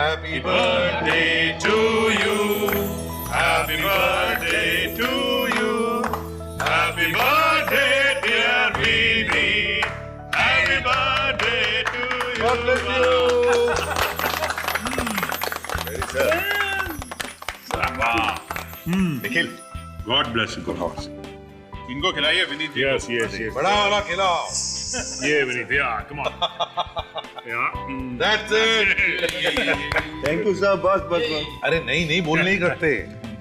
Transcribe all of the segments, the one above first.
Happy birthday to you. Happy birthday to you. Happy birthday dear Vini. Happy birthday to you. God bless you. Very good. Nikhil, God bless you. इनको खिलाइए Vineet. Yes, yes, yes. बड़ा वाला खिलाओ। Yeah, Vinith. Yeah, come on. Yeah. That's it. Thank you sir, बस बस बस। अरे नहीं नहीं बोल नहीं करते,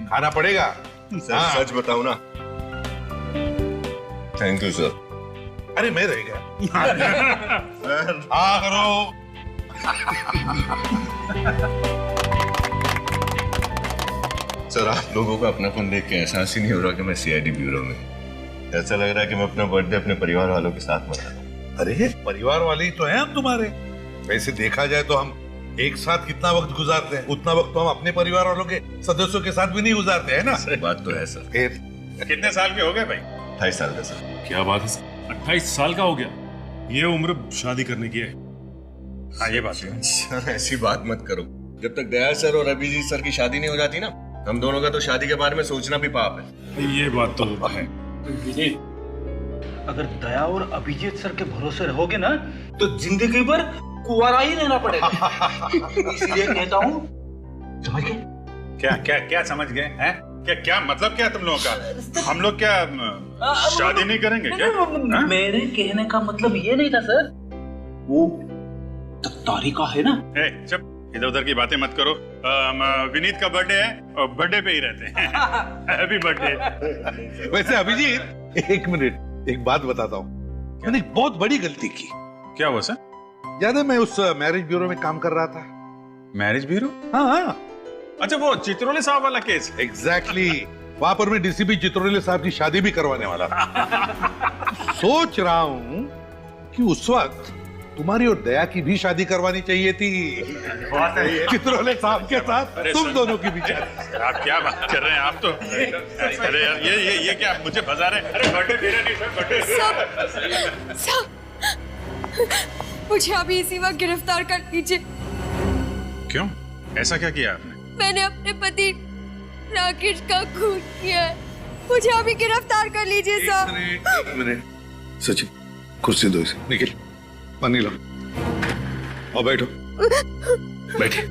खाना पड़ेगा। सर सच बताऊं ना, थैंक यू सर। अरे मैं रह गया। हाँ करो। सर आप लोगों का अपनापन देख के एहसास ही नहीं हो रहा कि मैं सीआईडी ब्यूरो में। ऐसा लग रहा है कि मैं अपना बर्थडे अपने परिवार वालों के साथ मना रहा हूं। अरे परिवार वाले ही तो हैं हम तुम्हारे। वैसे देखा जाए तो हम एक साथ कितना वक्त गुजारते हैं, उतना वक्त तो हम अपने परिवार वालों के सदस्यों के साथ भी नहीं गुजारते हैं ना। बात तो है सर। फिर कितने साल के हो गए भाई? 28 साल का सर। क्या बात है? 28 साल का हो गया। ये उम्र शादी करने की है। हाँ ये बात है। सर ऐसी बात मत करो। जब तक दयाल सर और अभिजीत सर की शादी नहीं हो जाती ना, हम दोनों का तो शादी के बारे में सोचना भी पाप है। ये बात तो है। विनीत, अगर दया और अभिजीत सर के भरोसे रहोगे ना तो जिंदगी भर कुंवारा ही रहना पड़ेगा। इसलिए कहता हूँ, समझ गए? क्या क्या क्या समझ गए हैं? क्या क्या मतलब क्या तुम लोगों का? हम लोग क्या शादी नहीं करेंगे क्या? मेरे कहने का मतलब ये नहीं था सर। वो तारीखा है ना। चुप, इधर उधर की बातें मत करो। विनीत का बर्थडे है और बर्थडे पे ही रहते हैं। Happy birthday. वैसे अभिजीत, एक मिनट, एक बात बताता हूँ। मैंने एक बहुत बड़ी गलती की। क्या हुआ सर? याद है मैं उस मैरिज ब्यूरो में काम कर रहा था। Marriage bureau? हाँ हाँ अच्छा वो चित्रोले साहब वाला केस। एग्जैक्टली वहां पर मैं डीसीपी चित्रोले साहब की शादी भी करवाने वाला था। सोच रहा हूँ कि उस वक्त तुम्हारी और दया की भी शादी करवानी चाहिए थी चित्रोले साहब के साथ। तुम दोनों की भी शादी। आप क्या बात कर रहे हैं? आप तो अरे यार ये क्या मुझे फंसा रहे हैं? अरे बर्थडे मेरा नहीं सर, बर्थडे सब मुझे अभी इसी वक्त गिरफ्तार कर लीजिए। क्यों? ऐसा क्या किया आपने? मैंने अपने पति राकेश का खून किया है। मुझे अभी गिरफ्तार कर लीजिए साहब। एक मिनट सचिन, कुर्सी दो इसे। निखिल पानी लो और बैठो। बैठे।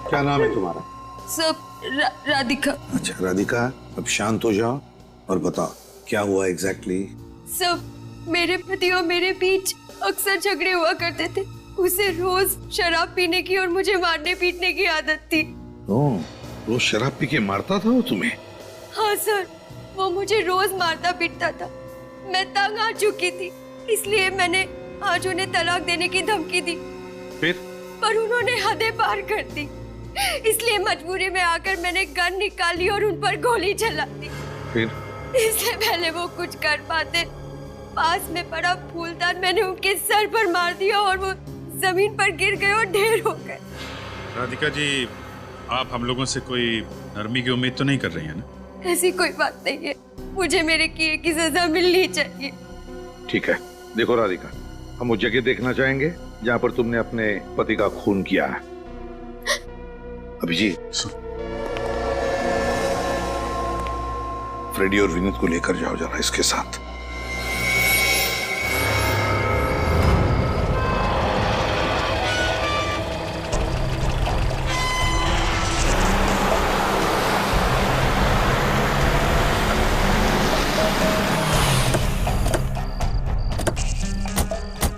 क्या नाम है तुम्हारा? सब राधिका। अच्छा राधिका, अब शांत हो जाओ और बताओ क्या हुआ एग्जैक्टली? सब मेरे पति और मेरे बीच अक्सर झगड़े हुआ करते थे। उसे रोज शराब पीने की और मुझे मारने पीटने की आदत थी। ओह, रोज शराब पी के मारता था वो तुम्हें? हाँ सर, वो मुझे रोज मारता पीटता था। मैं तंग आ चुकी थी, इसलिए मैंने आज उन्हें तलाक देने की धमकी दी। फिर? पर उन्होंने हदें पार कर दी, इसलिए मजबूरी में आकर मैंने गन निकाली और उन पर गोली चला दी। फिर? इससे पहले वो कुछ कर पाते, पास में पड़ा फूलदान मैंने उनके सर पर मार दिया और वो जमीन पर गिर गए और ढेर हो गए। राधिका जी, आप हम लोगों से कोई नरमी की उम्मीद तो नहीं कर रही हैं ना? ऐसी कोई बात नहीं है, मुझे मेरे किए की सजा मिलनी चाहिए। ठीक है, देखो राधिका, हम वो जगह देखना चाहेंगे जहाँ पर तुमने अपने पति का खून किया है। अभिजीत, फ्रेडी और विनीत को लेकर जाओ जरा इसके साथ।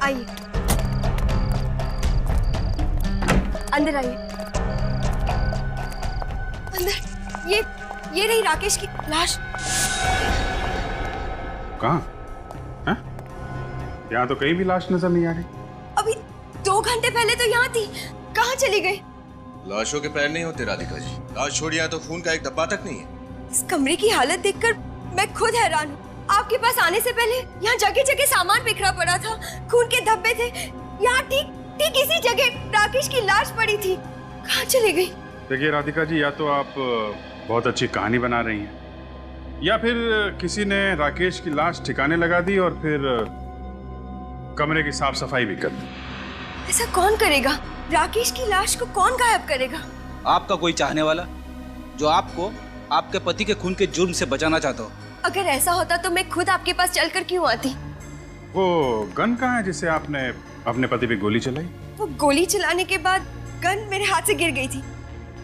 आइए, अंदर आइए। अंदर, ये रही राकेश की लाश। कहाँ? हैं? यहाँ तो कहीं भी लाश नजर नहीं आ रही। अभी 2 घंटे पहले तो यहाँ थी, कहाँ चली गई? लाशों के पैर नहीं होते राधिका जी, लाश छोड़िए तो खून का एक धब्बा तक नहीं है। इस कमरे की हालत देखकर मैं खुद हैरान हूँ। आपके पास आने से पहले यहाँ जगह जगह सामान बिखरा पड़ा था, खून के धब्बे थे। यहाँ ठीक इसी जगह राकेश की लाश पड़ी थी। कहाँ चली गई? देखिए राधिका जी, या तो आप बहुत अच्छी कहानी बना रही हैं या फिर किसी ने राकेश की लाश ठिकाने लगा दी और फिर कमरे की साफ सफाई भी कर दी। ऐसा कौन करेगा? राकेश की लाश को कौन गायब करेगा? आपका कोई चाहने वाला जो आपको आपके पति के खून के जुर्म से बचाना चाहता हो। अगर ऐसा होता तो मैं खुद आपके पास चलकर क्यों आती? वो गन कहाँ है जिसे आपने अपने पति पे गोली चलाई? वो गोली चलाने के बाद गन मेरे हाथ से गिर गई थी,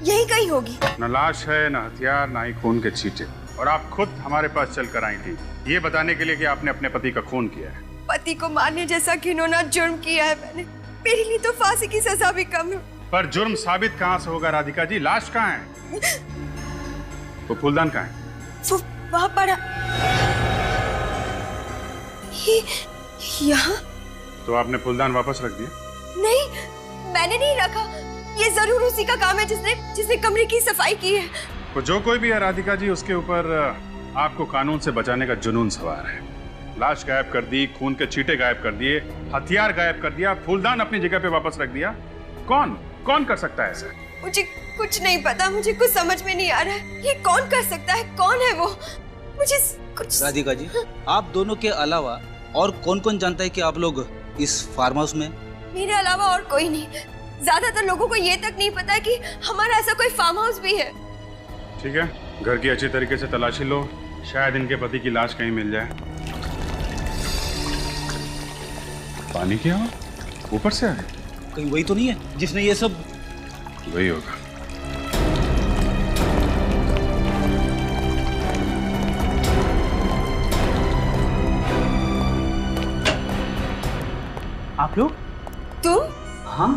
यही कहीं होगी। न लाश है, न हथियार, न ही खून के छींटे। और आप खुद हमारे पास चलकर आई थी ये बताने के लिए कि आपने अपने पति का खून किया है। पति को मारने जैसा घिनौना जुर्म किया है मैंने। मेरे लिए तो फांसी की सजा भी कम है। पर जुर्म साबित कहाँ से होगा राधिका जी? लाश कहाँ है? वो फूलदान कहाँ है? वो वहाँ पड़ा। ये यहाँ? तो आपने फूलदान वापस रख दिया? नहीं, मैंने नहीं रखा। ये जरूर उसी का काम है जिसने कमरे की सफाई की है। तो जो कोई भी है राधिका जी, उसके ऊपर आपको कानून से बचाने का जुनून सवार है। लाश गायब कर दी, खून के छींटे गायब कर दिए, हथियार गायब कर दिया, फूलदान अपनी जगह पे वापस रख दिया। कौन कर सकता है ऐसा? मुझे कुछ नहीं पता, मुझे कुछ समझ में नहीं आ रहा है। ये कौन कर सकता है? कौन है वो? मुझे कुछ। राधिका जी, आप दोनों के अलावा और कौन जानता है कि आप लोग इस फार्म हाउस में? मेरे अलावा और कोई नहीं। ज्यादातर लोगों को ये तक नहीं पता कि हमारा ऐसा कोई फार्म हाउस भी है। ठीक है, घर की अच्छी तरीके से तलाशी लो, शायद इनके पति की लाश कहीं मिल जाए। पानी क्या हुआ? ऊपर से आ रही? कहीं वही तो नहीं है जिसने ये सब? वही होगा। आप लोग? तुम? हाँ,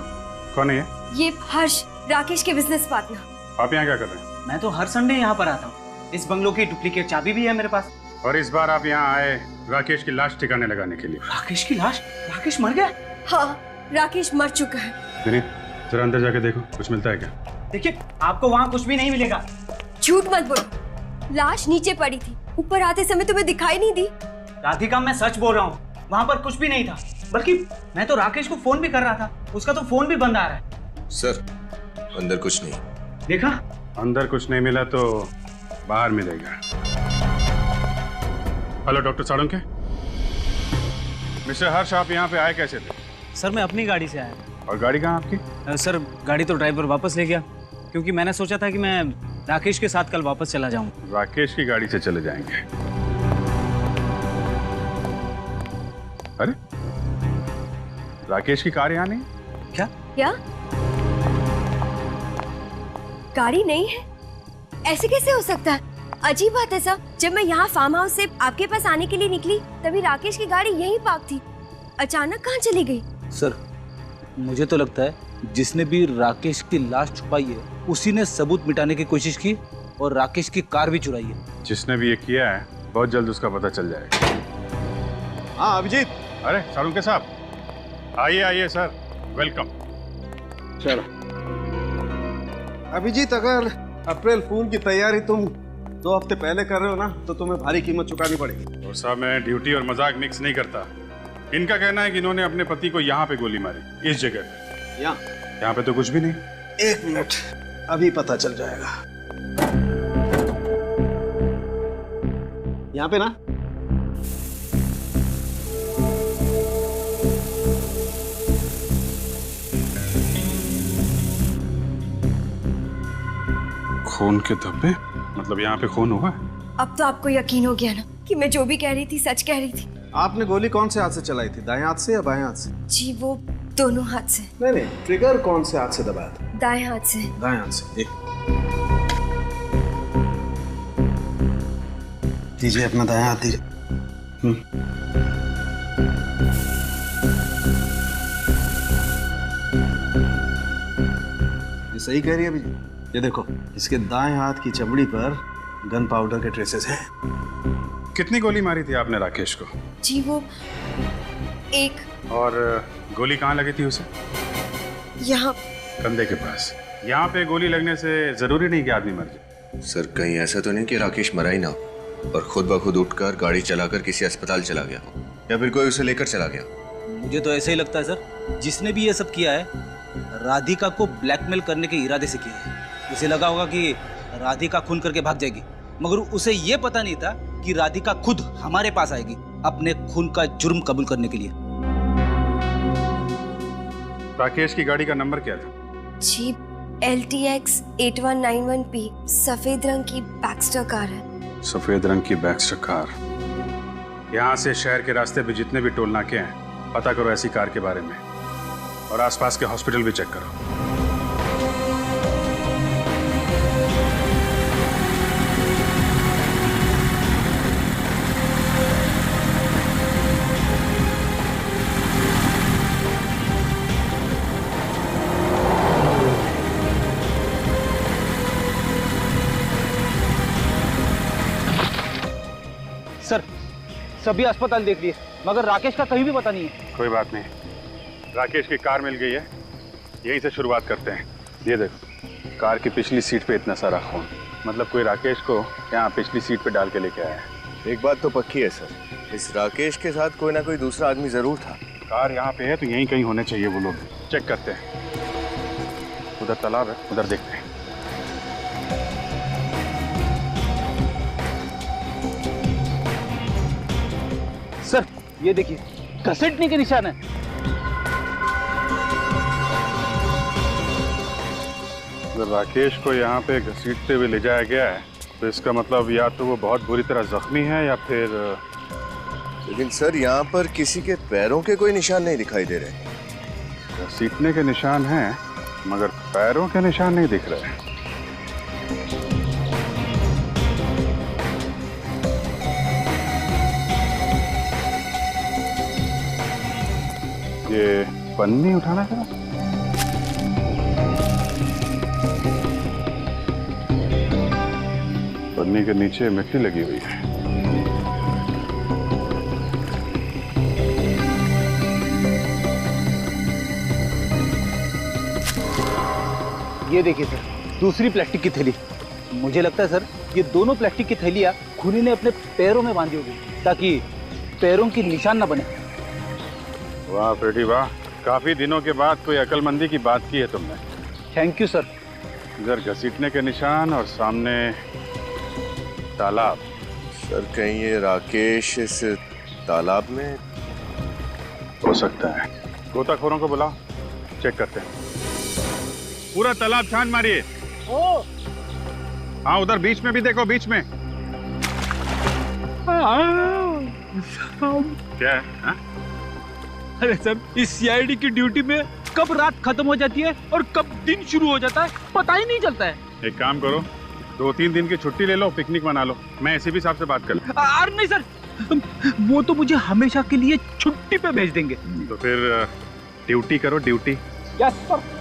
कौन है ये हर्ष, राकेश के बिजनेस पार्टनर। आप यहाँ क्या कर रहे हैं? मैं तो हर संडे यहाँ पर आता हूँ। इस बंगलो की डुप्लीकेट चाबी भी है मेरे पास। और इस बार आप यहाँ आए राकेश की लाश ठिकाने लगाने के लिए। राकेश की लाश? राकेश मर गया? हाँ, राकेश मर चुका है। विनीत, जरा अंदर जाके देखो, कुछ मिलता है क्या? देखिए, आपको वहाँ कुछ भी नहीं मिलेगा। झूठ मत बोलो, लाश नीचे पड़ी थी, ऊपर आते समय तुम्हें दिखाई नहीं दी? राधिका, मैं सच बोल रहा हूँ, वहाँ पर कुछ भी नहीं था। बल्कि मैं तो राकेश को फोन भी कर रहा था, उसका तो फोन भी बंद आ रहा है। सर, अंदर कुछ नहीं। देखा? अंदर कुछ नहीं मिला तो बाहर मिलेगा। Hello doctor Salunke. मिस्टर हर्ष, आप यहाँ पे आए कैसे थे? सर, मैं अपनी गाड़ी से आया। और गाड़ी कहाँ आपकी? सर, गाड़ी तो ड्राइवर वापस ले गया, क्योंकि मैंने सोचा था कि मैं राकेश के साथ कल वापस चला जाऊँ। राकेश की गाड़ी से चले जाएंगे? अरे, राकेश की कार यहाँ नहीं? क्या? गाड़ी नहीं है? ऐसे कैसे हो सकता है? अजीब बात है सर। जब मैं यहाँ फार्म हाउस से आपके पास आने के लिए निकली तभी राकेश की गाड़ी यहीं पार्क थी। अचानक कहाँ चली गई? सर, मुझे तो लगता है जिसने भी राकेश की लाश छुपाई है उसी ने सबूत मिटाने की कोशिश की और राकेश की कार भी चुराई है। जिसने भी ये किया है बहुत जल्द उसका पता चल जाएगा। हाँ अभिजीत। अरे साळुंके साहब, आइए सर, वेलकम। चलो अभिजीत, अगर अप्रैल फूल की तैयारी तुम 2 हफ्ते पहले कर रहे हो ना तो तुम्हें भारी कीमत चुकानी पड़ेगी। और साहब, मैं ड्यूटी और मजाक मिक्स नहीं करता। इनका कहना है कि इन्होंने अपने पति को यहाँ पे गोली मारी, इस जगह पे। यहाँ पे तो कुछ भी नहीं। 1 मिनट, अभी पता चल जाएगा। यहाँ पे ना खून के धब्बे? मतलब यहाँ पे खून हुआ? अब तो आपको यकीन हो गया ना कि मैं जो भी कह रही थी सच कह रही थी। आपने गोली कौन से हाथ से चलाई थी, दाएं हाथ से या बाएं हाथ से? जी, वो दोनों हाथ से। नहीं, ट्रिगर कौन से हाथ से दबाया था? दाएं हाथ से। दाएं हाथ से। एक दीजिए, अपना दाएं हाथ दीजिए। ये सही कह रही है अभी। ये देखो, इसके दाएं हाथ की चमड़ी पर गन पाउडर के ट्रेसेस हैं। कितनी गोली मारी थी आपने राकेश को? जी, वो 1। और गोली कहाँ लगी थी उसे? यहाँ। कंधे के पास। यहाँ पे गोली लगने से जरूरी नहीं कि आदमी मर जाए। सर, कहीं ऐसा तो नहीं कि राकेश मरा ही ना और खुद ब खुद उठकर गाड़ी चलाकर किसी अस्पताल चला गया, या फिर कोई उसे लेकर चला गया? मुझे तो ऐसा ही लगता है सर, जिसने भी ये सब किया है राधिका को ब्लैकमेल करने के इरादे से किया है। उसे लगा होगा कि राधिका खून करके भाग जाएगी मगर उसे ये पता नहीं था कि राधिका खुद हमारे पास आएगी अपने खून का जुर्म कबूल करने के लिए। राकेश की गाड़ी का नंबर क्या था? जी LTX 8191P, सफेद रंग की बैक्स्टर कार है। सफेद रंग की बैक्स्टर कार। यहाँ से शहर के रास्ते पे जितने भी टोल नाके हैं पता करो ऐसी कार के बारे में, और आसपास के हॉस्पिटल भी चेक करो। सर सभी अस्पताल देख लिए मगर राकेश का कहीं भी पता नहीं है। कोई बात नहीं, राकेश की कार मिल गई है, यहीं से शुरुआत करते हैं। ये देखो, कार की पिछली सीट पे इतना सारा खून, मतलब कोई राकेश को यहाँ पिछली सीट पे डाल के लेके आया है। एक बात तो पक्की है सर, इस राकेश के साथ कोई ना कोई दूसरा आदमी जरूर था। कार यहाँ पे है तो यहीं कहीं होने चाहिए वो लोग। चेक करते हैं। उधर तालाब है, उधर देखते हैं। सर ये देखिए, घसीटने के निशान है। अगर राकेश को यहाँ पे घसीटते हुए ले जाया गया है तो इसका मतलब या तो वो बहुत बुरी तरह जख्मी है या फिर। लेकिन सर यहाँ पर किसी के पैरों के कोई निशान नहीं दिखाई दे रहे। घसीटने के निशान हैं मगर पैरों के निशान नहीं दिख रहे। ये पन्नी उठाना है, पन्नी के नीचे मिट्टी लगी हुई है। ये देखिए सर, दूसरी प्लास्टिक की थैली। मुझे लगता है सर ये दोनों प्लास्टिक की थैलियां खूनी ने अपने पैरों में बांधी होगी ताकि पैरों की निशान न बने। वाह फ्रेडी वाह, काफी दिनों के बाद कोई अकलमंदी की बात की है तुमने। Thank you sir. इधर घसीटने के निशान और सामने तालाब। सर कहीं ये राकेश इस तालाब में हो सकता है। गोताखोरों को बुलाओ, चेक करते हैं। पूरा तालाब छान मारिए। हाँ उधर बीच में भी देखो, बीच में। क्या है हा? अरे सर इस सीआईडी की ड्यूटी में कब रात खत्म हो जाती है और कब दिन शुरू हो जाता है पता ही नहीं चलता है। एक काम करो, 2-3 दिन की छुट्टी ले लो, पिकनिक मना लो। मैं एसीपी साहब से बात कर लूं। अरे नहीं सर, वो तो मुझे हमेशा के लिए छुट्टी पे भेज देंगे। तो फिर ड्यूटी करो, ड्यूटी। Yes sir.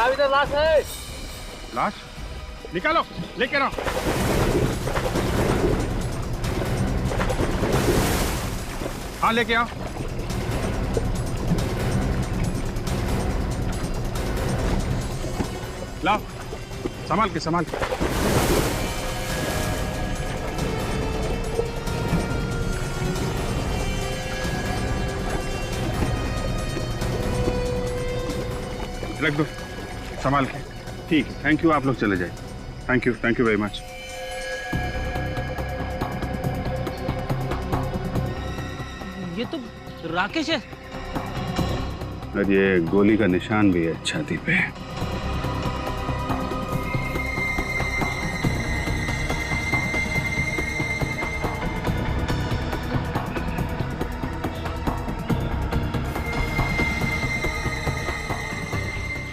इधर लाश है। लाश निकालो, लेके आओ। हाँ लेके आओ। लाओ, संभाल के संभाल के। रख दो संभाल के। ठीक है, थैंक यू। आप लोग चले जाए। Thank you very much. ये तो राकेश है। और ये गोली का निशान भी है छाती पे।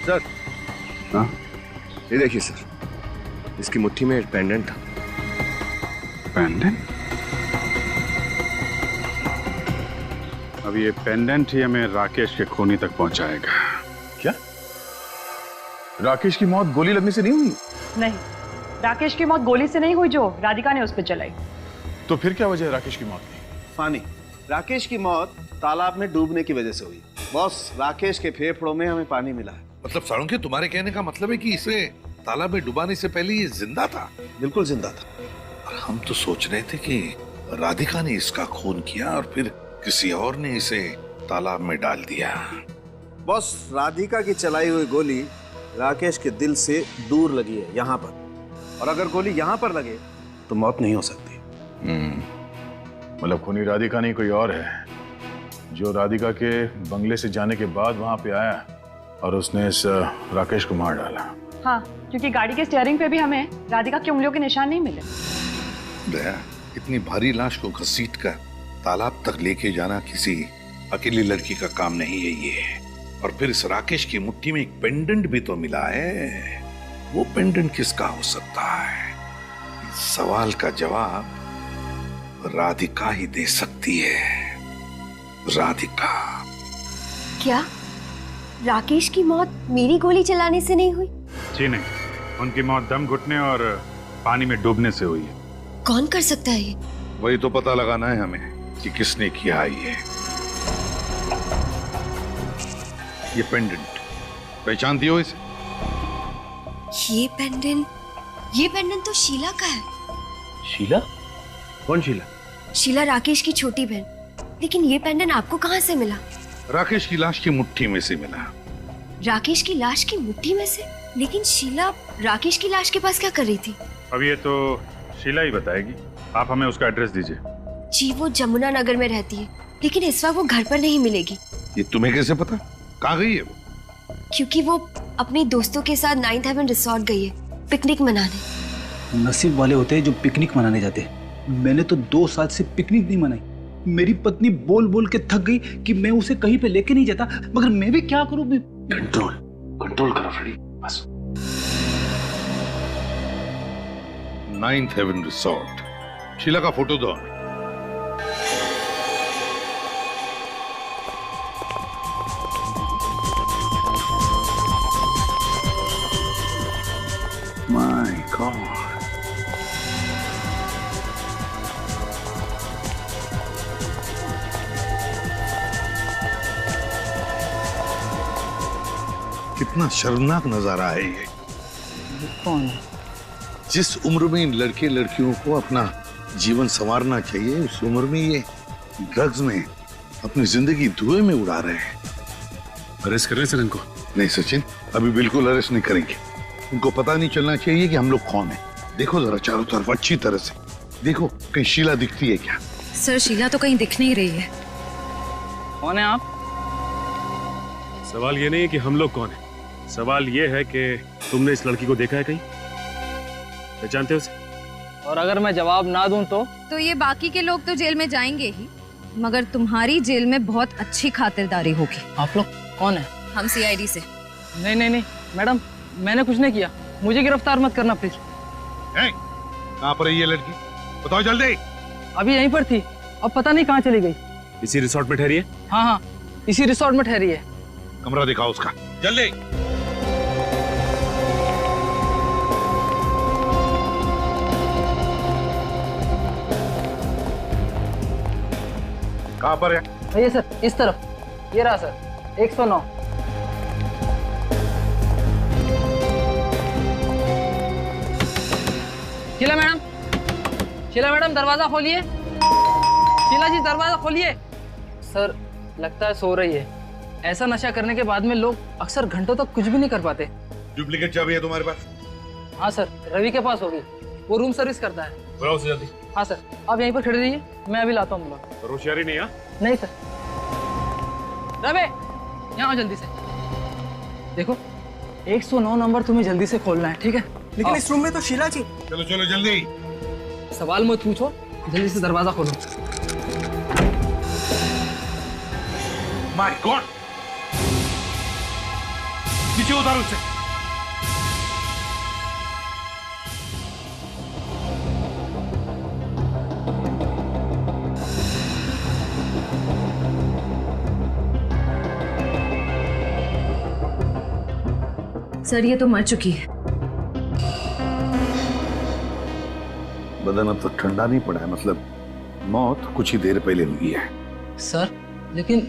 सर हाँ ये देखिए सर, इसकी मुट्ठी में एक पेंडेंट था। पेंडेंट? अब ये पेंडेंट ही हमें राकेश के खूनी तक पहुंचाएगा। क्या राकेश की मौत गोली लगने से नहीं हुई? नहीं, राकेश की मौत गोली से नहीं हुई जो राधिका ने उस पर चलाई। तो फिर क्या वजह है राकेश की मौत की? फानी, राकेश की मौत तालाब में डूबने की वजह से हुई। बॉस, राकेश के फेफड़ों में हमें पानी मिला है। मतलब साळुंखे, तुम्हारे कहने का मतलब है कि इसे तालाब में डुबाने से पहले ये जिंदा था? बिल्कुल जिंदा था। हम तो सोच रहे थे कि राधिका ने इसका खून किया और फिर किसी और ने इसे तालाब में डाल दिया। बॉस, राधिका की चलाई हुई गोली राकेश के दिल से दूर लगी है, यहाँ पर, और अगर गोली यहाँ पर लगे तो मौत नहीं हो सकती। मतलब खूनी राधिका नहीं कोई और है जो राधिका के बंगले से जाने के बाद वहां पे आया और उसने इस राकेश को मार डाला। हाँ, क्योंकि गाड़ी के स्टीयरिंग पे भी हमें राधिका की उंगलियों के निशान नहीं मिले। दया, इतनी भारी लाश को घसीटकर तालाब तक लेके जाना किसी अकेली लड़की का काम नहीं है ये। और फिर इस राकेश की मुट्ठी में एक पेंडेंट भी तो मिला है। वो पेंडेंट किसका हो सकता है? इस सवाल का जवाब राधिका ही दे सकती है। राधिका। क्या राकेश की मौत मेरी गोली चलाने से नहीं हुई? जी नहीं, उनकी मौत दम घुटने और पानी में डूबने से हुई है। कौन कर सकता है ये? वही तो पता लगाना है हमें कि किसने किया है ये पेंडेंट। पहचानती हो इसे? ये पेंडेंट तो शीला का है। शीला? कौन शीला? शीला राकेश की छोटी बहन। लेकिन ये पेंडेंट आपको कहाँ से मिला? राकेश की लाश की मुट्ठी में से मिला। राकेश की लाश की मुट्ठी में से? लेकिन शीला राकेश की लाश के पास क्या कर रही थी? अब ये तो शीला ही बताएगी। आप हमें उसका एड्रेस दीजिए। जी, वो जमुना नगर में रहती है, लेकिन इस वक्त वो घर पर नहीं मिलेगी। ये तुम्हें कैसे पता? कहाँ गई है वो? क्योंकि वो अपने दोस्तों के साथ 9th हेवन रिसोर्ट गई है पिकनिक मनाने। नसीब वाले होते हैं जो पिकनिक मनाने जाते हैं। मैंने तो 2 साल से पिकनिक नहीं मनाई। मेरी पत्नी बोल बोल के थक गई कि मैं उसे कहीं पे लेके नहीं जाता, मगर मैं भी क्या करूं? कंट्रोल करो फ्रेडी, बस। 9th heaven resort. शीला का फोटो दो। माय गॉड, कितना शर्मनाक नजारा है ये। कौन है? जिस उम्र में इन लड़के लड़कियों को अपना जीवन संवारना चाहिए, उस उम्र में ये ड्रग्स में अपनी जिंदगी धुएं में उड़ा रहे हैं। अरेस्ट कर रहे हैं सर इनको? नहीं सचिन, अभी बिल्कुल अरेस्ट नहीं करेंगे। उनको पता नहीं चलना चाहिए कि हम लोग कौन हैं। देखो जरा चारों तरफ अच्छी तरह से देखो, कहीं शीला दिखती है क्या? सर, शीला तो कहीं दिख नहीं रही है। कौन है आप? सवाल ये नहीं है कि हम लोग कौन है, सवाल ये है कि तुमने इस लड़की को देखा है कहीं? पहचानते हो उसे? और अगर मैं जवाब ना दूं तो ये बाकी के लोग तो जेल में जाएंगे ही, मगर तुम्हारी जेल में बहुत अच्छी खातिरदारी होगी। आप लोग कौन है? हम CID से। नहीं मैडम, मैंने कुछ नहीं किया, मुझे गिरफ्तार मत करना प्लीज। कहाँ पर है ये लड़की? बताओ जल्दी। अभी यहीं पर थी, अब पता नहीं कहाँ चली गई। इसी रिसोर्ट में ठहरी है? हाँ, इसी रिसोर्ट में ठहरी है। कमरा दिखाओ उसका जल्दी। कहाँ पर है? ये सर, इस तरफ, ये रहा सर, 109। शीला मैडम दरवाजा खोलिए। शीला जी दरवाजा खोलिए। सर, लगता है सो रही है। ऐसा नशा करने के बाद में लोग अक्सर घंटों तक कुछ भी नहीं कर पाते। डुप्लीकेट चाबी है तुम्हारे पास? हाँ सर, रवि के पास होगी, वो रूम सर्विस करता है। बुलाओ उसे जल्दी। हाँ सर, आप यहीं पर खड़े रहिए, मैं अभी लाता हूँ। होशियारी नहीं है? नहीं सर। रवि, यहाँ आओ जल्दी से। देखो, 109 नंबर तुम्हें जल्दी से खोलना है, ठीक है? लेकिन इस रूम में तो शीला जी। चलो चलो जल्दी। सवाल मत पूछो, जल्दी से दरवाजा खोलो। माय गॉड, नीचे उतारो उसे। सर, ये तो मर चुकी है। बदन अब तक ठंडा नहीं पड़ा है, मतलब मौत कुछ ही देर पहले हुई है। सर, लेकिन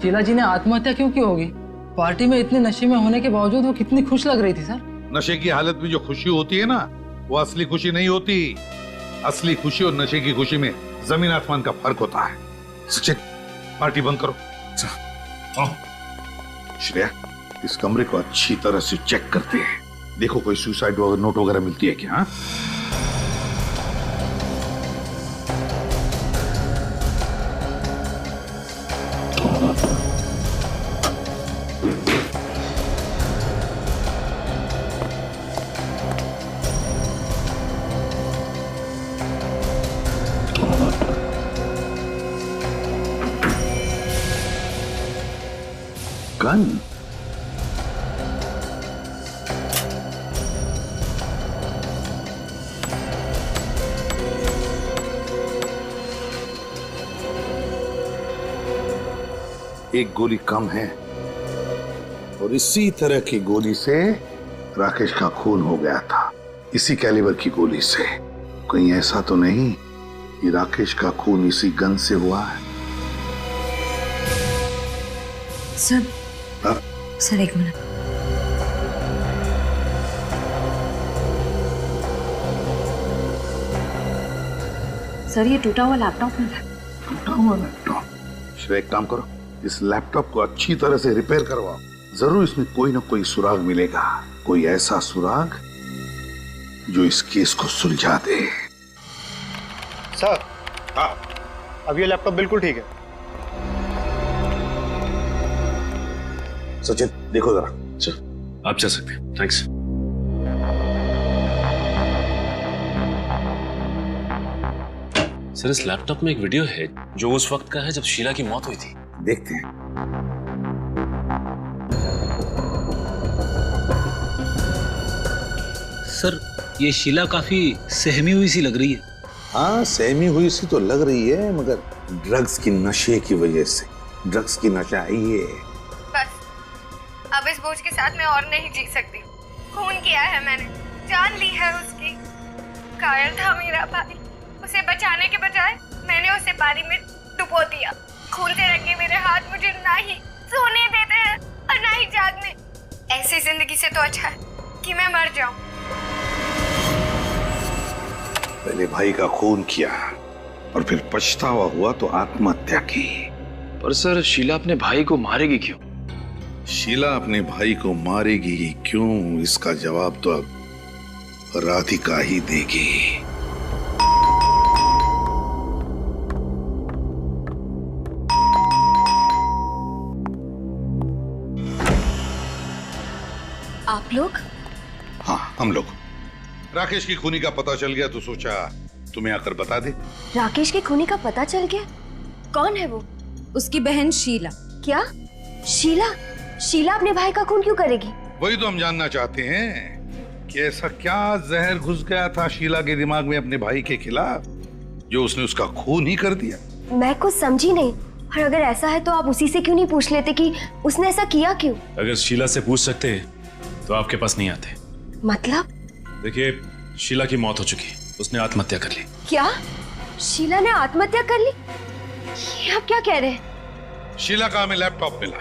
शीला जी ने आत्महत्या क्यों की होगी? पार्टी में इतने नशे में होने के बावजूद वो कितनी खुश लग रही थी सर। नशे की हालत में जो खुशी होती है ना, वो असली खुशी नहीं होती। असली खुशी और नशे की खुशी में जमीन आसमान का फर्क होता है। सचिन, पार्टी बंद करो। श्रेया, इस कमरे को अच्छी तरह से चेक करते हैं। देखो कोई सुसाइड नोट वगैरह मिलती है क्या? हाँ? गन? एक गोली कम है और इसी तरह की गोली से राकेश का खून हो गया था। इसी कैलिबर की गोली से। कहीं ऐसा तो नहीं कि राकेश का खून इसी गन से हुआ है? सर, सर एक मिनट। सर ये टूटा हुआ लैपटॉप मिला। टूटा हुआ लैपटॉप? श्रेया, एक काम करो, इस लैपटॉप को अच्छी तरह से रिपेयर करवाओ। जरूर इसमें कोई ना कोई सुराग मिलेगा, कोई ऐसा सुराग जो इस केस को सुलझा दे। सर, हाँ, अब ये लैपटॉप बिल्कुल ठीक है। सचिन देखो जरा। चल, आप जा सकते हैं। थैंक्स। सर, इस लैपटॉप में एक वीडियो है जो उस वक्त का है जब शीला की मौत हुई थी। देखते हैं। सर, ये शीला काफी सहमी हुई सी लग रही है। हाँ, सहमी हुई सी तो लग रही है, मगर ड्रग्स की नशे की वजह से। ड्रग्स की नशा है ये। बस, अब इस बोझ के साथ मैं और नहीं जी सकती। खून किया है मैंने, जान ली है उसकी। घायल था मेरा भाई, उसे बचाने के बजाय मैंने उसे पानी में डुबो दिया। खून से रंगे मेरे हाथ मुझे ना ही सोने देते हैं और ना ही जागने। ऐसी जिंदगी से तो अच्छा है कि मैं मर जाऊं। पहले भाई का खून किया और फिर पछतावा हुआ तो आत्महत्या की। पर सर, शीला अपने भाई को मारेगी क्यों? शीला अपने भाई को मारेगी ही क्यों, इसका जवाब तो अब राधिका ही देगी। आप लोग? हाँ, हम लोग। राकेश की खूनी का पता चल गया तो सोचा तुम्हें आकर बता दे। राकेश के खूनी का पता चल गया? कौन है वो? उसकी बहन शीला। क्या? शीला? शीला अपने भाई का खून क्यों करेगी? वही तो हम जानना चाहते हैं कि ऐसा क्या जहर घुस गया था शीला के दिमाग में अपने भाई के खिलाफ जो उसने उसका खून ही कर दिया। मैं कुछ समझी नहीं। और अगर ऐसा है तो आप उसी से क्यों नहीं पूछ लेते कि उसने ऐसा किया क्यों? अगर शीला से पूछ सकते हैं तो आपके पास नहीं आते। मतलब? देखिए, शीला की मौत हो चुकी, उसने आत्महत्या कर ली। क्या? शीला ने आत्महत्या कर ली? ये आप क्या कह रहे हैं? शीला का हमें लैपटॉप मिला,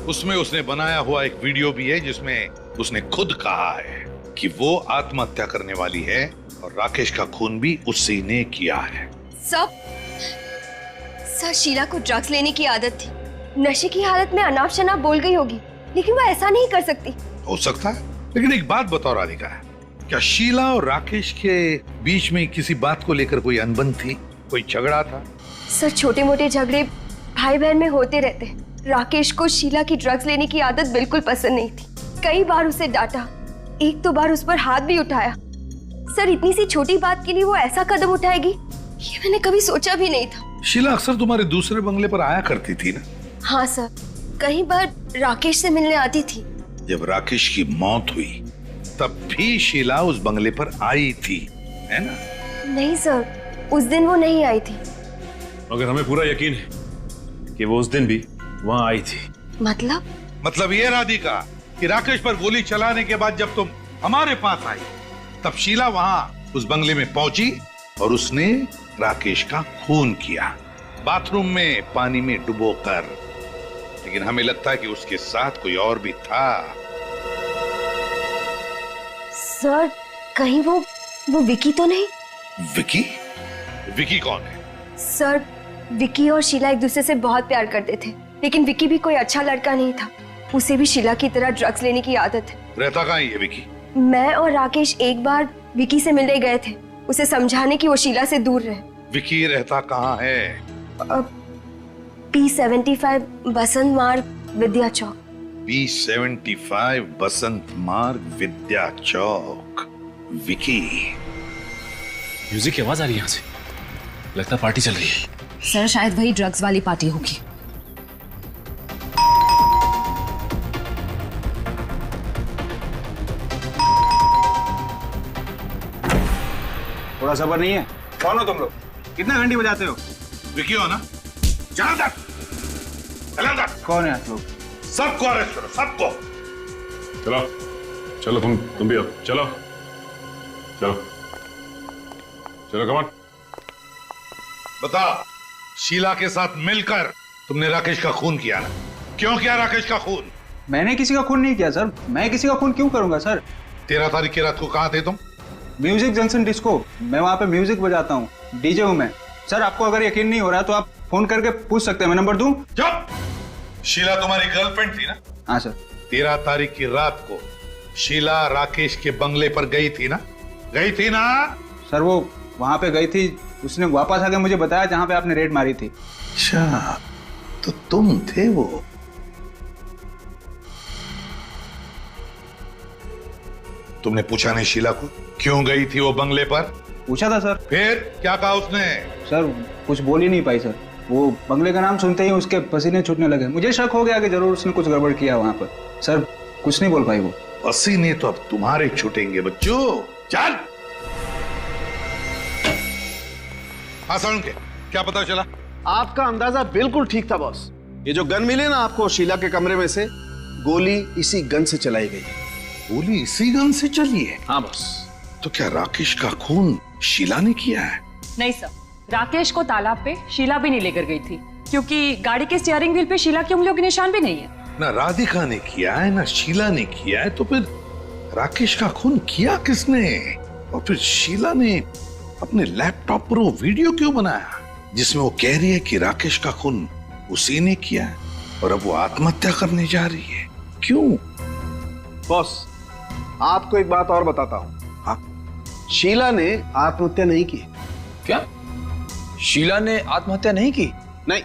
उसमें उसने बनाया हुआ एक वीडियो भी है जिसमें उसने खुद कहा है कि वो आत्महत्या करने वाली है और राकेश का खून भी उसी ने किया है। सर, शीला को ड्रग्स लेने की आदत थी। नशे की हालत में अनाप शनाप बोल गई होगी, लेकिन वो ऐसा नहीं कर सकती। हो सकता है, लेकिन एक बात बताओ राधिका, क्या शीला और राकेश के बीच में किसी बात को लेकर कोई अनबन थी, कोई झगड़ा था? सर, छोटे मोटे झगड़े भाई बहन में होते रहते हैं। राकेश को शीला की ड्रग्स लेने की आदत बिल्कुल पसंद नहीं थी। कई बार उसे डांटा, एक दो बार उस पर हाथ भी उठाया। सर, इतनी सी छोटी बात के लिए वो ऐसा कदम उठाएगी, ये मैंने कभी सोचा भी नहीं था। शीला अक्सर तुम्हारे दूसरे बंगले पर आया करती थी ना? हाँ सर, कई बार राकेश से मिलने आती थी। जब राकेश की मौत हुई तब भी शीला उस बंगले पर आई थी, है ना? नहीं सर, उस दिन वो नहीं आई थी। मगर हमें पूरा यकीन है कि वो उस दिन भी वहां आई थी। मतलब ये राधिका कि राकेश पर गोली चलाने के बाद जब तुम हमारे पास आई तब शीला वहां उस बंगले में पहुंची और उसने राकेश का खून किया, बाथरूम में पानी में डुबोकर। लेकिन हमें लगता है कि उसके साथ कोई और भी था। सर, कहीं वो विकी तो नहीं? विकी? विकी कौन है? सर, विकी और शीला एक दूसरे से बहुत प्यार करते थे, लेकिन विकी भी कोई अच्छा लड़का नहीं था। उसे भी शीला की तरह ड्रग्स लेने की आदत है। रहता कहाँ है ये विकी? मैं और राकेश एक बार विकी से मिलने गए थे, उसे समझाने कि वो शीला से दूर रहे। विकी रहता कहाँ है? P75 बसंत मार्ग विद्या चौक। P75 बसंत मार्ग विद्या चौक। विकी। म्यूजिक की आवाज आ रही है यहाँ से, लगता पार्टी चल रही है। सर शायद वही ड्रग्स वाली पार्टी होगी। थोड़ा सब्र नहीं है? कौन हो तुम लोग? कितना घंटी बजाते हो? विकी हो ना? चलो अंदर। कौन है आप लोग? सबको अरेस्ट करो, सबको। चलो चलो, तुम भी हो, चलो चलो चलो, कमान। बता, शीला के साथ मिलकर तुमने राकेश का खून किया ना? क्यों किया राकेश का खून? मैंने किसी का खून नहीं किया सर। मैं किसी का खून क्यों करूंगा सर? 13 तारीख की रात को कहाँ थे तुम? Music junction disco. मैं वहाँ पे म्यूजिक बजाता हूँ, डीजे हूँ मैं। सर आपको अगर यकीन नहीं हो रहा तो आप फोन करके पूछ सकते हैं, मैं नंबर दूं? चुप! शीला तुम्हारी गर्लफ्रेंड थी ना? हाँ सर। 13 तारीख की रात को शीला राकेश के बंगले पर गई थी ना? गई थी ना? सर वो वहाँ पे गई थी, उसने वापस आके मुझे बताया जहाँ पे आपने रेड मारी थी। अच्छा, तो तुम थे वो? तुमने पूछा नहीं शीला को क्यों गई थी वो बंगले पर? पूछा था सर। फिर क्या कहा उसने? सर कुछ बोल ही नहीं पाई सर। वो बंगले का नाम सुनते ही उसके पसीने छूटने लगे। मुझे शक हो गया कि जरूर उसने कुछ गड़बड़ किया वहाँ पर। सर कुछ नहीं बोल पाई वो। पसीने तो अब तुम्हारे छूटेंगे बच्चों। चल। हाँ साउंड के क्या पता चला? आपका अंदाजा बिल्कुल ठीक था बॉस। ये जो गन मिले ना आपको शीला के कमरे में से, गोली इसी गन से चलाई गई। गोली इसी गन से चली है? हाँ बॉस। तो क्या राकेश का खून शीला ने किया है? नहीं सर, राकेश को तालाब पे शीला भी नहीं लेकर गई थी, क्योंकि गाड़ी के स्टीयरिंग व्हील पे शीला की उंगलियों के निशान भी नहीं है। ना राधिका ने किया है ना शीला ने किया है, तो फिर राकेश का खून किया किसने? और फिर शीला ने अपने लैपटॉप पर वो वीडियो क्यों बनाया जिसमें वो कह रही है कि राकेश का खून उसी ने किया है और अब वो आत्महत्या करने जा रही है? क्यों? बॉस आपको एक बात और बताता हूँ। हाँ, शीला ने आत्महत्या नहीं की। क्या? शीला ने आत्महत्या नहीं की? नहीं,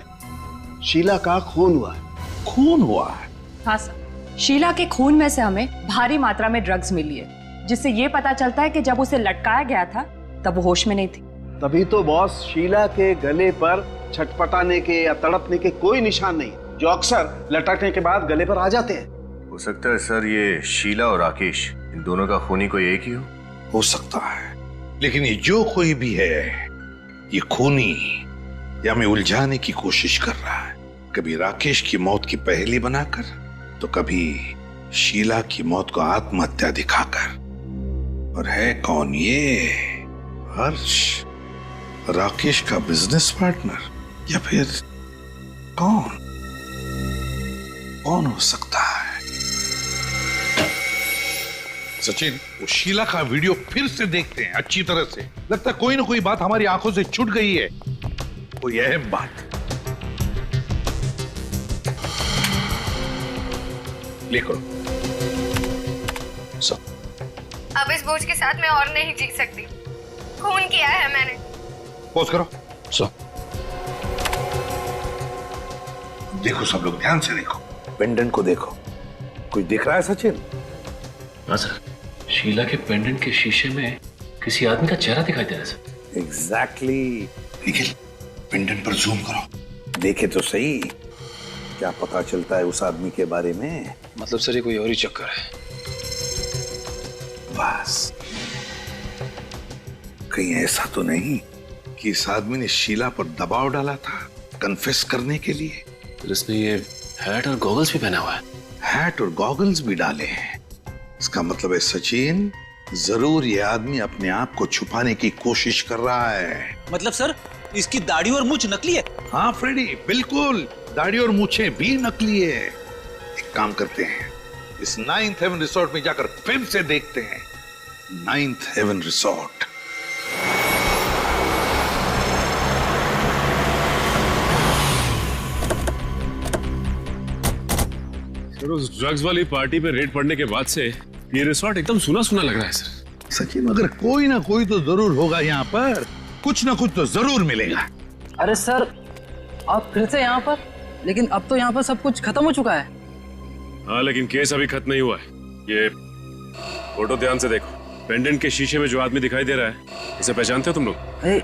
शीला का खून हुआ है। खून हुआ है? हाँ सर, शीला के खून में से हमें भारी मात्रा में ड्रग्स मिली है, जिससे ये पता चलता है कि जब उसे लटकाया गया था तब वो होश में नहीं थी। तभी तो बॉस शीला के गले पर छटपटाने के या तड़पने के कोई निशान नहीं, जो अक्सर लटकने के बाद गले पर आ जाते हैं। हो सकता है सर ये शीला और राकेश, इन दोनों का खूनी कोई एक ही हो सकता है, लेकिन ये जो कोई भी है ये खूनी या हमें उलझाने की कोशिश कर रहा है, कभी राकेश की मौत की पहेली बनाकर तो कभी शीला की मौत को आत्महत्या दिखाकर। और है कौन ये? हर्ष, राकेश का बिजनेस पार्टनर, या फिर कौन हो सकता है? सचिन, वो शीला का वीडियो फिर से देखते हैं अच्छी तरह से। लगता है कोई ना कोई बात हमारी आंखों से छूट गई है, कोई अहम बात। लिखो। अब इस बोझ के साथ मैं और नहीं जी सकती। खून किया है मैंने। पॉज करो। देखो सब लोग ध्यान से देखो, पेंडेंट को देखो। कोई दिख रहा है सचिन? हाँ सर, शीला के पेंडेंट के शीशे में किसी आदमी का चेहरा दिखाई दे रहा है सर। एग्जैक्टली। निखिल, पेंडेंट पर जूम करो, देखे तो सही क्या पता चलता है उस आदमी के बारे में। मतलब सर ये कोई और ही चक्कर है? बस कहीं ऐसा तो नहीं कि इस आदमी ने शीला पर दबाव डाला था कन्फेस करने के लिए? तो इसने ये हैट और गॉगल्स भी पहना हुआ है। हैट और गॉगल्स भी डाले हैं। इसका मतलब है सचिन, जरूर ये आदमी अपने आप को छुपाने की कोशिश कर रहा है। मतलब सर इसकी दाढ़ी और मूंछ नकली है? हाँ फ्रेडी, बिल्कुल, दाढ़ी और मूछें भी नकली है। एक काम करते हैं, इस 9th हेवन रिसोर्ट में जाकर फिर से देखते हैं। 9th heaven resort. उस ड्रग्स वाली पार्टी पे रेड पड़ने के बाद से ये रिसोर्ट एकदम सुना सुना लग रहा है सर। सचिन, मगर कोई ना कोई तो जरूर होगा यहाँ पर, कुछ ना कुछ तो जरूर मिलेगा। अरे सर, आप फिर से यहाँ पर? लेकिन अब तो यहाँ पर सब कुछ खत्म हो चुका है। हाँ, लेकिन केस अभी खत्म नहीं हुआ है। ये फोटो ध्यान से देखो, पेंडेंट के शीशे में जो आदमी दिखाई दे रहा है, इसे पहचानते हो तुम लोग? अरे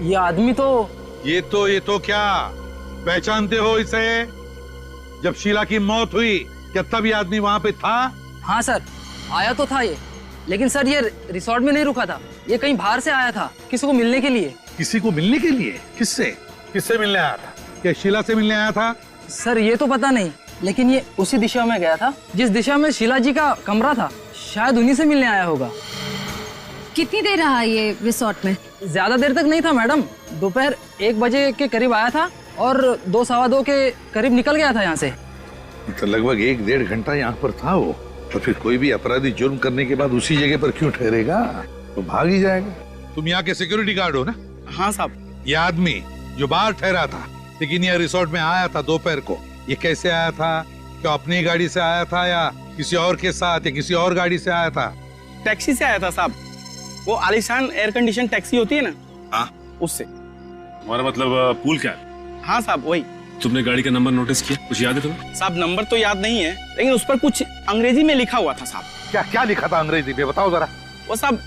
ये आदमी तो ये तो क्या पहचानते हो इसे? जब शीला की मौत हुई क्या तब ये आदमी वहां पे था? हाँ सर, आया तो था ये, लेकिन सर ये रिसोर्ट में नहीं रुका था, ये कहीं बाहर से आया था किसी को मिलने के लिए। किसी को मिलने के लिए? किससे मिलने आया था? क्या शीला से मिलने आया था? सर ये तो पता नहीं, लेकिन ये उसी दिशा में गया था जिस दिशा में शीला जी का कमरा था, शायद उन्हीं से मिलने आया होगा। कितनी देर रहा ये रिसोर्ट में? ज्यादा देर तक नहीं था मैडम, दोपहर 1 बजे के करीब आया था और 2 सवा 2 के करीब निकल गया था यहाँ से। तो लगभग 1-1.5 घंटा यहाँ पर था वो। तो फिर कोई भी अपराधी जुर्म करने के बाद उसी जगह पर क्यों ठहरेगा? तो भाग ही जाएगा। तुम यहाँ के सिक्योरिटी गार्ड हो ना? हाँ साहब। ये आदमी जो बाहर ठहरा था लेकिन यह रिसोर्ट में आया था दोपहर को, ये कैसे आया था? क्या अपनी गाड़ी से आया था या किसी और के साथ या किसी और गाड़ी से आया था? टैक्सी से आया था साहब, वो आलीशान एयर कंडीशन टैक्सी होती है ना, हाँ उससे। हमारा मतलब पूल क्या? हाँ साहब वही। तुमने गाड़ी का नंबर नोटिस किया? कुछ याद है तुम्हें? साहब नंबर तो याद नहीं है, लेकिन उस पर कुछ अंग्रेजी में लिखा हुआ था साहब। क्या लिखा था अंग्रेजी में? बताओ जरा। वो साहब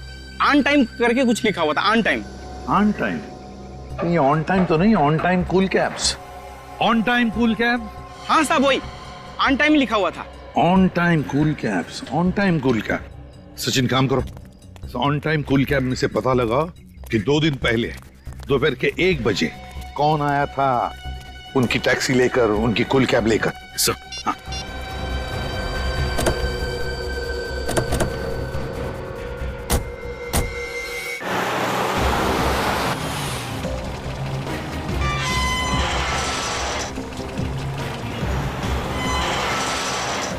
ऑन टाइम करके कुछ लिखा हुआ था। On time. On time? ये ऑन टाइम तो नहीं, on time cool cabs. On time cool cab? हाँ साहब वही, ऑन टाइम लिखा हुआ था। On time cool cabs, on time cool cab. Sachin काम करो, ऑन टाइम कूल कैब में से पता लगाओ कि 2 दिन पहले दोपहर के 1 बजे कौन आया था उनकी टैक्सी लेकर, उनकी कूल कैब लेकर। हाँ।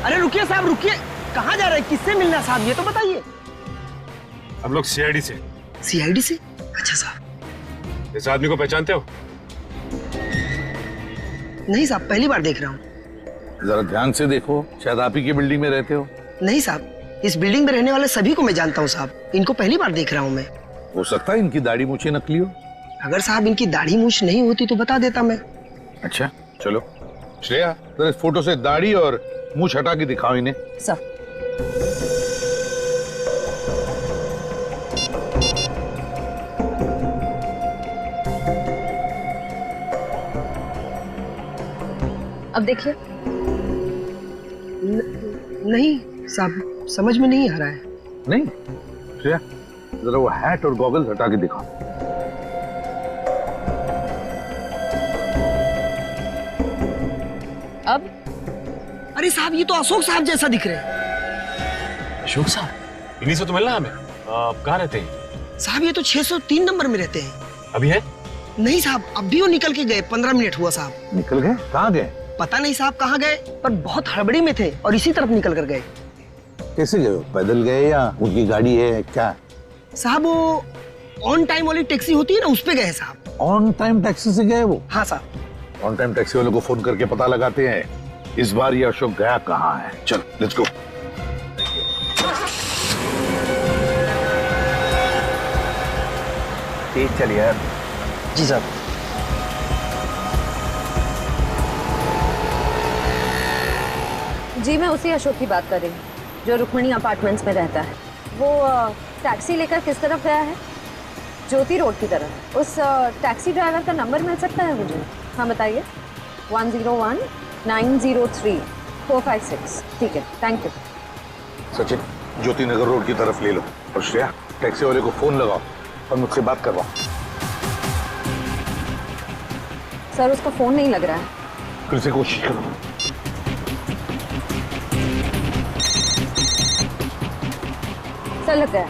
अरे रुकिए साहब रुकिए, कहाँ जा रहे हैं? किससे मिलना साहब ये तो बताइए। हम लोग सीआईडी से। सीआईडी से? अच्छा साहब। इस आदमी को पहचानते हो? नहीं साहब, पहली बार देख रहा हूँ। जरा ध्यान से देखो, शायद आप ही की बिल्डिंग में रहते हो। नहीं साहब, इस बिल्डिंग में रहने वाले सभी को मैं जानता हूँ साहब, इनको पहली बार देख रहा हूँ मैं। हो सकता है इनकी दाढ़ी मूछें नकली हो। अगर साहब इनकी दाढ़ी मूछ नहीं होती तो बता देता मैं। अच्छा चलो श्रेया, जरा इस फोटो से दाढ़ी और मूछ हटा के दिखाओ इन्हें। सर अब देखिए। नहीं साहब, समझ में नहीं आ रहा है। नहीं श्रेया, जरा वो हैट और गॉगल्स हटा के दिखाओ। अब? अरे साहब ये तो अशोक साहब जैसा दिख रहे हैं। अशोक साहब? इन्हीं से तो मिलना हमें। कहाँ रहते हैं? साहब ये तो 603 नंबर में रहते हैं। अभी है? नहीं साहब, अब भी वो निकल के गए, 15 मिनट हुआ साहब। निकल गए? कहाँ गए? पता नहीं साहब कहाँ गए, पर बहुत हड़बड़ी में थे और इसी तरफ निकल कर गए। कैसे गए? पैदल गए या उनकी गाड़ी है क्या? साहब वो ऑन टाइम वाली टैक्सी होती है ना, उस पे गए साहब। ऑन टाइम टैक्सी से गए वो? हाँ साहब। ऑन टाइम टैक्सी वालों को फोन करके पता लगाते हैं इस बार ये अशोक गया कहाँ है। चल लेट्स गो। तेज चलिए यार। जी साहब। जी मैं उसी अशोक की बात कर रही हूँ जो रुक्मिणी अपार्टमेंट्स में रहता है। वो टैक्सी लेकर किस तरफ गया है? ज्योति रोड की तरफ। उस टैक्सी ड्राइवर का नंबर मिल सकता है मुझे? हाँ बताइए। 101-903-456। ठीक है, thank you. Sachin, Jyoti Nagar road की तरफ ले लो और श्रेया टैक्सी वाले को फोन लगाओ और मुझसे बात करवाओ। सर उसका फोन नहीं लग रहा है। फिर से कोशिश करो। सर लग गया।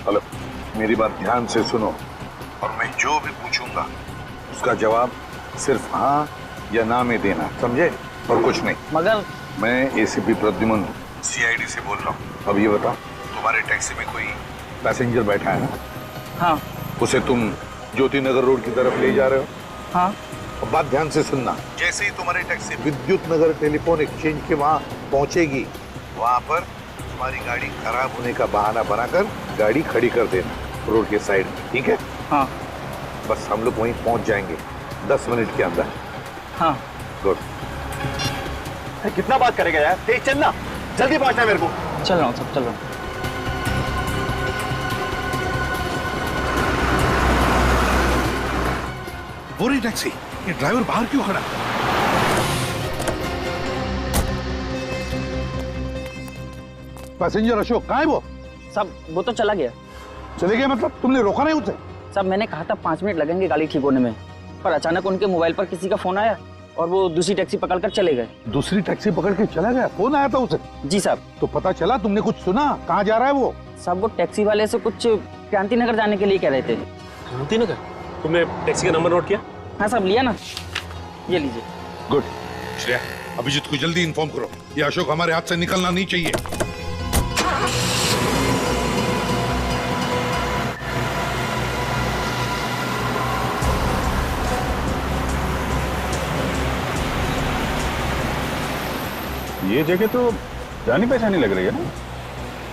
हेलो, मेरी बात ध्यान से सुनो और मैं जो भी पूछूंगा उसका जवाब सिर्फ हाँ या ना में देना, समझे? और कुछ नहीं। मगर मैं एसीपी प्रद्युमन सीआईडी से बोल रहा हूँ। अब ये बताओ, तुम्हारे टैक्सी में कोई पैसेंजर बैठा है ना? हाँ। उसे तुम ज्योति नगर रोड की तरफ ले जा रहे हो? हाँ। अब बात ध्यान से सुनना। जैसे ही तुम्हारी टैक्सी विद्युत नगर टेलीफोन एक्सचेंज के वहां पहुंचेगी, वहां पर तुम्हारी गाड़ी खराब होने का बहाना बनाकर गाड़ी खड़ी कर देना रोड के साइड में, ठीक है? हाँ। बस हम लोग वहीं पहुंच जाएंगे 10 मिनट के अंदर। हाँ। गुड। कितना बात करेगा यार, तेज चलना, जल्दी पहुंचना है मेरे को। चल रहा हूँ सब, चल रहा हूँ। वो रही टैक्सी, ये ड्राइवर बाहर क्यों खड़ा? पैसेंजर अशोक कहाँ है वो? सब वो तो चला गया। चले गए मतलब? तुमने रोका नहीं उसे? सब मैंने कहा था 5 मिनट लगेंगे गाड़ी ठीक होने में, पर अचानक उनके मोबाइल पर किसी का फोन आया और वो दूसरी टैक्सी पकड़कर चले गए। दूसरी टैक्सी पकड़ के चला गया? फोन आया था उसे? जी साहब। तो पता चला? तुमने कुछ सुना? कहाँ जा रहा है वो? साहब वो टैक्सी वाले से कुछ क्रांति नगर जाने के लिए कह रहे थे। क्रांति नगर? तुमने टैक्सी का नंबर नोट किया? हाँ साहब, लिया ना, ये लीजिए। गुड। श्रेया, अभिजीत को जल्दी इन्फॉर्म करो, ये अशोक हमारे हाथ से निकलना नहीं चाहिए। ये जगह तो जानी पहचानी लग रही है ना?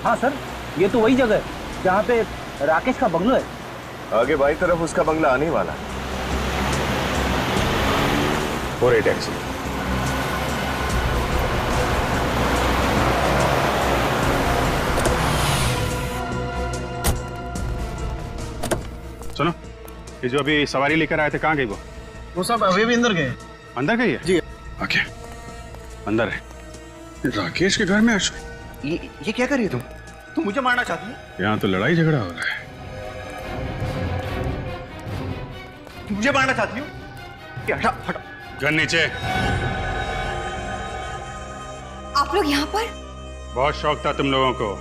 हाँ सर, ये तो वही जगह है जहाँ पे राकेश का बंगलो है। आगे बाई तरफ उसका बंगला आने वाला है। और ये टैक्सी सुनो, ये जो अभी सवारी लेकर आए थे कहाँ गई वो सब अभी भी अंदर गए। अंदर गई है? जी। ओके, अंदर है। राकेश के घर में अशोक? ये क्या कर रही है तुम मुझे मारना चाहती हो? यहाँ तो लड़ाई झगड़ा हो रहा है। मुझे मारना चाहती हो? हटा हटा। गन नीचे। आप लोग यहाँ पर? बहुत शौक था तुम लोगों को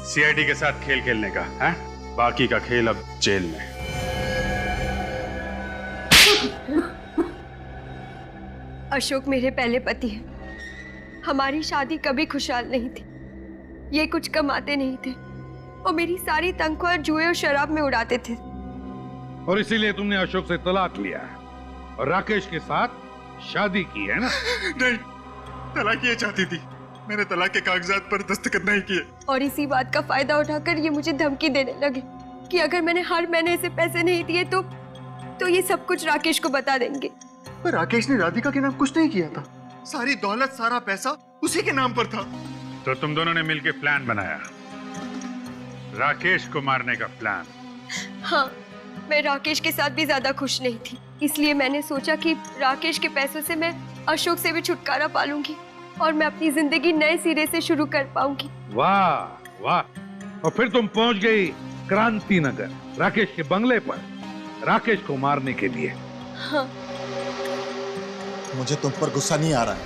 सीआईडी के साथ खेल खेलने का, हैं? बाकी का खेल अब जेल में। अशोक मेरे पहले पति हैं। हमारी शादी कभी खुशहाल नहीं थी। ये कुछ कमाते नहीं थे और मेरी सारी तनख्वाह जुए और शराब में उड़ाते थे। और इसीलिए तुमने अशोक से तलाक लिया और राकेश के साथ शादी की, है ना? नहीं, तलाक ये चाहती थी, मैंने तलाक के कागजात पर दस्तखत नहीं किए। और इसी बात का फायदा उठाकर ये मुझे धमकी देने लगे कि अगर मैंने हर महीने से पैसे नहीं दिए तो ये सब कुछ राकेश को बता देंगे। पर राकेश ने राधिका के नाम कुछ नहीं किया था, सारी दौलत सारा पैसा उसी के नाम पर था। तो तुम दोनों ने मिलकर प्लान बनाया, राकेश को मारने का प्लान। हाँ, मैं राकेश के साथ भी ज्यादा खुश नहीं थी, इसलिए मैंने सोचा कि राकेश के पैसों से मैं अशोक से भी छुटकारा पालूंगी और मैं अपनी जिंदगी नए सिरे से शुरू कर पाऊंगी। वाह वाह। और फिर तुम पहुंच गई क्रांति नगर, राकेश के बंगले पर, राकेश को मारने के लिए। हाँ। मुझे तुम पर गुस्सा नहीं आ रहा है,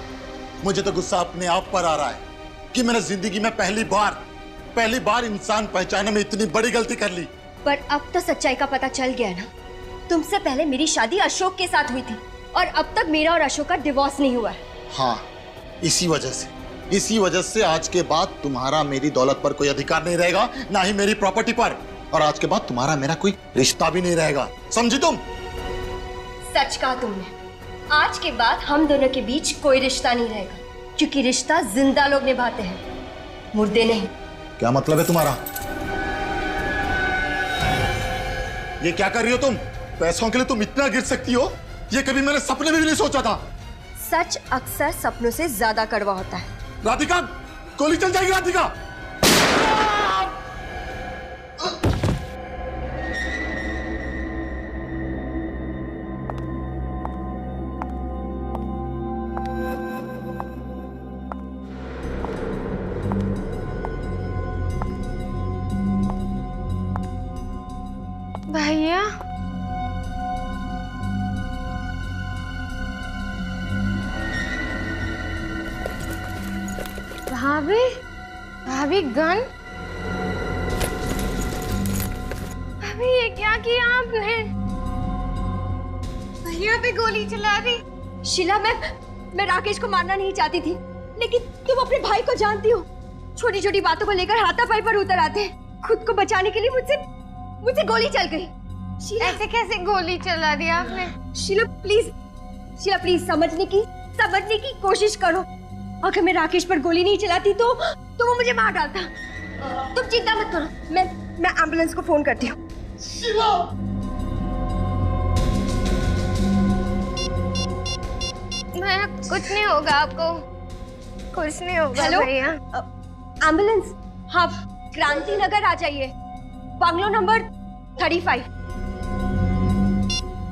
मुझे तो गुस्सा अपने आप पर आ रहा है कि मैंने जिंदगी में पहली बार इंसान पहचानने में इतनी बड़ी गलती कर ली। पर अब तो सच्चाई का पता चल गया ना। तुमसे पहले मेरी शादी अशोक के साथ हुई थी और अब तक मेरा और अशोक का डिवोर्स नहीं हुआ है। हाँ, इसी वजह से आज के बाद तुम्हारा मेरी दौलत पर कोई अधिकार नहीं रहेगा, ना ही मेरी प्रॉपर्टी पर, और आज के बाद तुम्हारा मेरा कोई रिश्ता भी नहीं रहेगा, समझी तुम? सच कहा तुमने। आज के बाद हम दोनों के बीच कोई रिश्ता नहीं रहेगा, क्योंकि रिश्ता जिंदा लोग निभाते हैं, मुर्दे नहीं। क्या मतलब है तुम्हारा? ये क्या कर रही हो तुम? पैसों के लिए तुम इतना गिर सकती हो, ये कभी मैंने सपने में भी नहीं सोचा था। सच अक्सर सपनों से ज्यादा कड़वा होता है। राधिका, गोली चल जाएगी राधिका। भैया, भाभी गन? भाभी ये क्या किया आपने? भैया पे गोली चला दी। शीला, मैं राकेश को मारना नहीं चाहती थी, लेकिन तुम अपने भाई को जानती हो, छोटी छोटी बातों को लेकर हाथापाई पर उतर आते हैं। खुद को बचाने के लिए मुझसे गोली चल गई। शीला, ऐसे कैसे गोली चला दी आपने? शीला प्लीज शीला प्लीज समझने की कोशिश करो। अगर मैं राकेश पर गोली नहीं चलाती तो वो मुझे मार डालता। तुम चिंता मत करो, मैं एम्बुलेंस को फोन करती हूँ। शीला! मैं कुछ नहीं होगा आपको, कुछ नहीं होगा। हेलो भैया एम्बुलेंस, हाँ क्रांति नगर आ जाइए, बंगलो नंबर 35।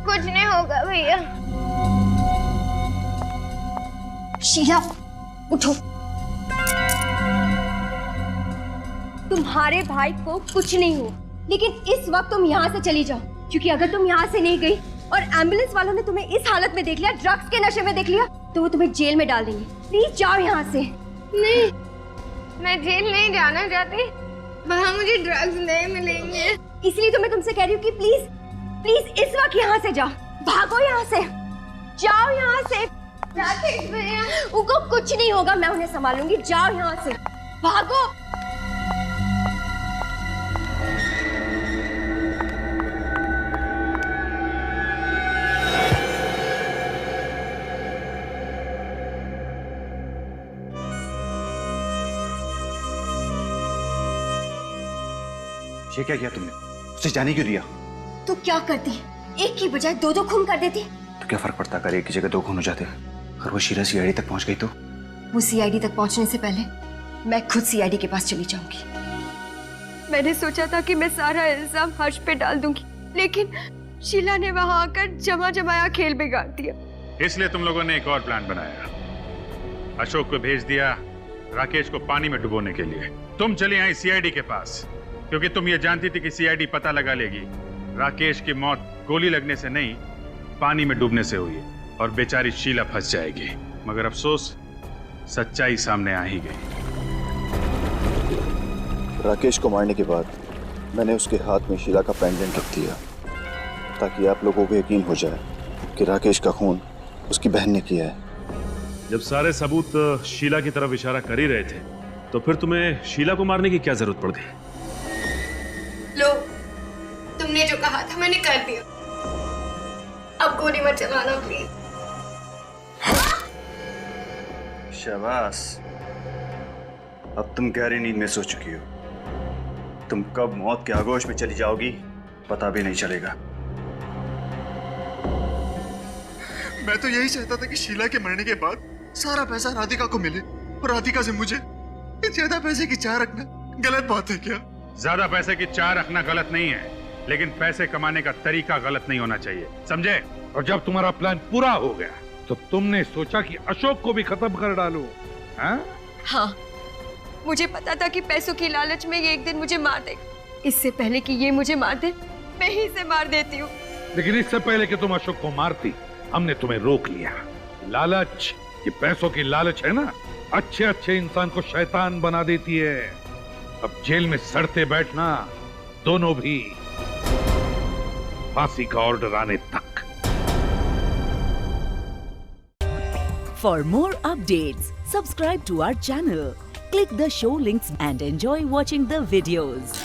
कुछ नहीं होगा भैया। शीला उठो, तुम्हारे भाई को कुछ नहीं हो, लेकिन इस वक्त तुम यहाँ से चली जाओ, क्योंकि अगर तुम यहाँ से नहीं गई और एम्बुलेंस वालों ने तुम्हें इस हालत में देख लिया, ड्रग्स के नशे में देख लिया, तो वो तुम्हें जेल में डाल देंगे। प्लीज जाओ यहाँ से। नहीं, मैं जेल नहीं जाना चाहती, वहाँ मुझे ड्रग्स नहीं मिलेंगे। इसलिए तो मैं तुमसे कह रही हूँ कि प्लीज इस वक्त यहाँ से जाओ, भागो यहाँ से, जाओ यहाँ से। राकेश भैया, उनको कुछ नहीं होगा, मैं उन्हें संभालूंगी, जाओ यहाँ से, भागो। ये क्या किया तुमने? उसे जाने क्यों दिया? तो क्या करती, एक की बजाय दो खून कर देती। तो क्या फर्क पड़ता अगर एक की जगह 2 खून हो जाते? अगर वो शीला सीआईडी तक पहुंच गई तो? वो सीआईडी तक पहुंचने से पहले मैं खुद सीआईडी के पास चली जाऊंगी। मैंने सोचा था कि मैं सारा इल्जाम हर्ष पे डाल दूंगी, लेकिन शीला ने वहां आकर जमाया खेल बिगाड़ दिया। इसलिए तुम लोगों ने एक और प्लान बनाया, अशोक को भेज दिया राकेश को पानी में डुबोने के लिए। तुम चली आई सीआईडी के पास, क्योंकि तुम ये जानती थी कि सीआईडी पता लगा लेगी राकेश की मौत गोली लगने से नहीं, पानी में डूबने से हुई है, और बेचारी शीला फंस जाएगी। मगर अफसोस, सच्चाई सामने आ ही गई। राकेश को मारने के बाद मैंने उसके हाथ में शीला का पेंडेंट रख दिया, ताकि आप लोगों को यकीन हो जाए कि राकेश का खून उसकी बहन ने किया है। जब सारे सबूत शीला की तरफ इशारा कर ही रहे थे, तो फिर तुम्हें शीला को मारने की क्या जरूरत पड़ गई? लो, तुमने जो कहा था मैंने कर दिया, अब गोली मत चलाना प्लीज। शाबाश, अब तुम गहरी नींद में सो चुकी हो। तुम कब मौत के आगोश में चली जाओगी पता भी नहीं चलेगा। मैं तो यही चाहता था कि शीला के मरने के बाद सारा पैसा राधिका को मिले, और राधिका से मुझे ज्यादा पैसे की चाह रखना गलत बात है क्या? ज्यादा पैसे की चाह रखना गलत नहीं है, लेकिन पैसे कमाने का तरीका गलत नहीं होना चाहिए, समझे? और जब तुम्हारा प्लान पूरा हो गया तो तुमने सोचा कि अशोक को भी खत्म कर डालो, हाँ? हाँ, मुझे पता था कि पैसों की लालच में ये एक दिन मुझे मार देगा। इससे पहले कि ये मुझे मार दे, मैं ही इसे मार देती हूँ। लेकिन इससे पहले कि तुम अशोक को मारती, हमने तुम्हें रोक लिया। लालच, ये पैसों की लालच है ना, अच्छे इंसान को शैतान बना देती है। अब जेल में सड़ते बैठना, दोनों भी, फांसी का ऑर्डर आने तक। For more updates, subscribe to our channel, click the show links and enjoy watching the videos.